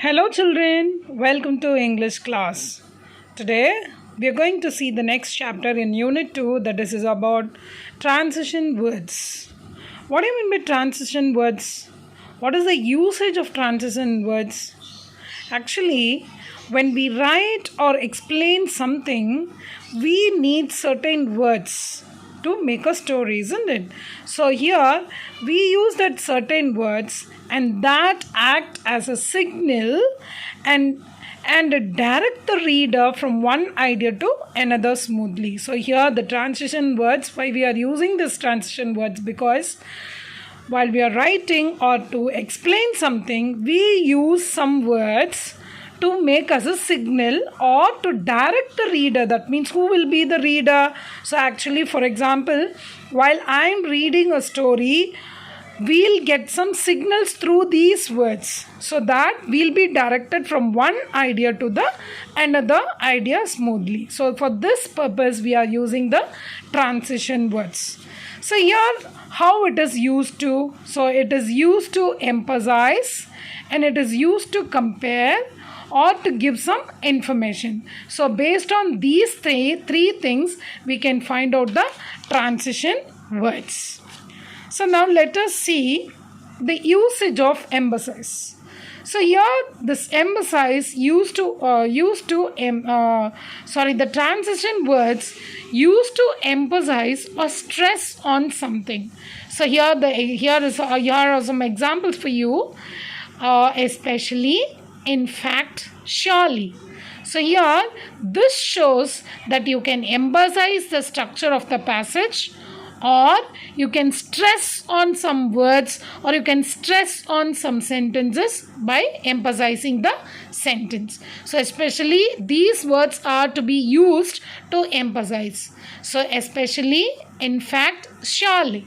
Hello children, welcome to English class. Today we are going to see the next chapter in Unit 2 that is about transition words. What do you mean by transition words? What is the usage of transition words? Actually, when we write or explain something, we need certain words to make a story, isn't it? So here we use that certain words and that act as a signal and direct the reader from one idea to another smoothly. So here the transition words, why we are using this transition words, because while we are writing or to explain something, we use some words to make us a signal or to direct the reader. That means who will be the reader. So actually, for example, while I am reading a story, we'll get some signals through these words, so that we'll be directed from one idea to the another idea smoothly. So for this purpose, we are using the transition words. So here how it is used to. So it is used to emphasize, and it is used to compare or to give some information. So based on these three things, we can find out the transition words. So now let us see the usage of emphasize. So here this emphasize the transition words used to emphasize or stress on something. So here are some examples for you, especially, in fact, surely. So here this shows that you can emphasize the structure of the passage, or you can stress on some words, or you can stress on some sentences by emphasizing the sentence. So especially these words are to be used to emphasize. So especially, in fact, surely.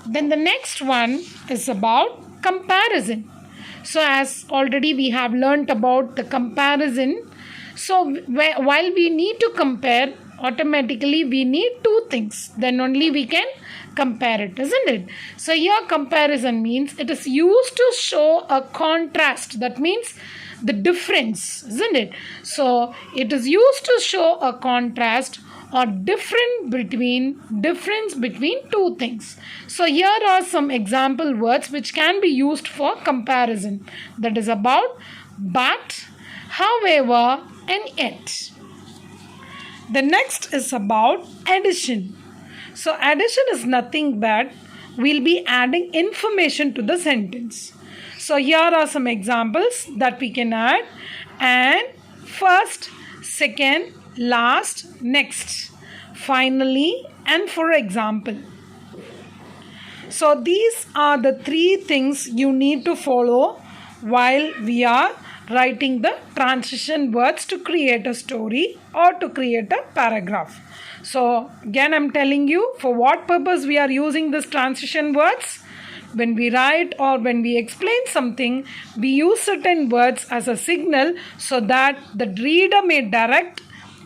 Then the next one is about comparison. So as already we have learnt about the comparison, so while we need to compare, automatically we need two things, then only we can compare it, isn't it? So here comparison means it is used to show a contrast. That means the difference, isn't it? So it is used to show a contrast or difference between two things. So here are some example words which can be used for comparison. That is about but, however, and yet. The next is about addition. So addition is nothing but we'll be adding information to the sentence. So here are some examples that we can add: and, first, second, last, next, finally, and for example. So these are the three things you need to follow while we are writing the transition words to create a story or to create a paragraph. So again, I'm telling you for what purpose we are using this transition words. When we write or when we explain something, we use certain words as a signal so that the reader may direct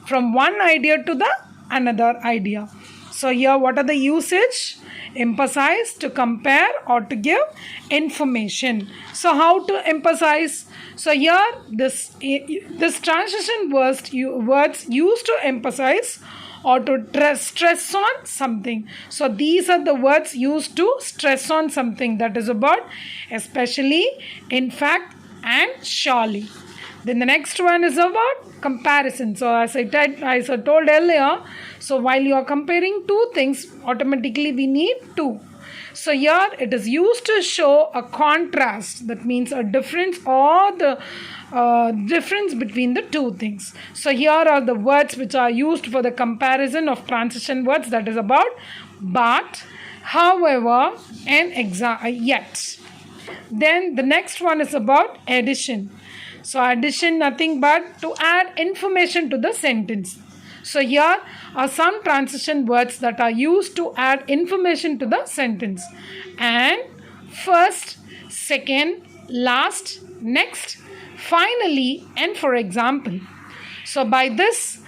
from one idea to the another idea. So here what are the usage? Emphasize, to compare, or to give information. So how to emphasize? So here this transition words used to emphasize or to stress on something. So these are the words used to stress on something, that is about especially, in fact, and surely. Then the next one is about comparison. So as I told earlier, so while you are comparing two things, automatically we need two. So here it is used to show a contrast. That means a difference or the difference between the two things. So here are the words which are used for the comparison of transition words. That is about but, however, and yet. Then the next one is about addition. So addition nothing but to add information to the sentence. So here are some transition words that are used to add information to the sentence: and, first, second, last, next, finally, and for example. So by this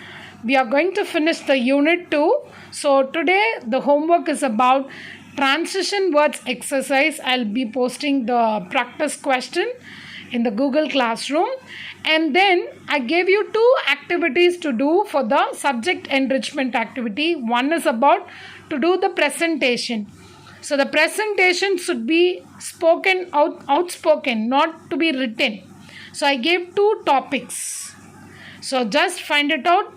we are going to finish the unit 2. So today the homework is about transition words exercise. I'll be posting the practice question in the Google Classroom. And then I gave you 2 activities to do for the subject enrichment activity. One is about to do the presentation. So the presentation should be outspoken, not to be written. So I gave 2 topics. So just find it out.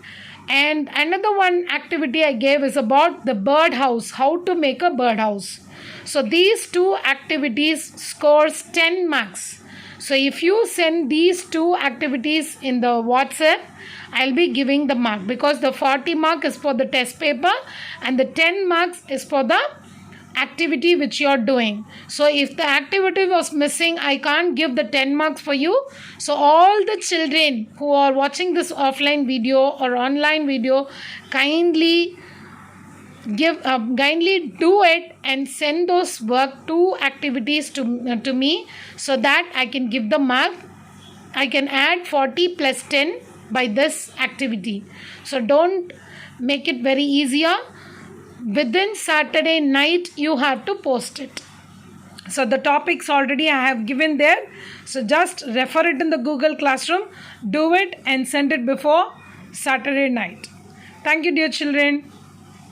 And another one activity I gave is about the birdhouse, how to make a birdhouse. So these 2 activities scores 10 marks. So if you send these 2 activities in the WhatsApp, I'll be giving the mark, because the 40 mark is for the test paper and the 10 marks is for the activity which you are doing. So if the activity was missing, I can't give the 10 marks for you. So all the children who are watching this offline video or online video, kindly do it and send those 2 activities to me, so that I can give the mark. I can add 40 plus 10 by this activity. So don't make it very easier. Within Saturday night you have to post it. So the topics already I have given there. So just refer it in the Google Classroom, do it and send it before Saturday night. Thank you, dear children.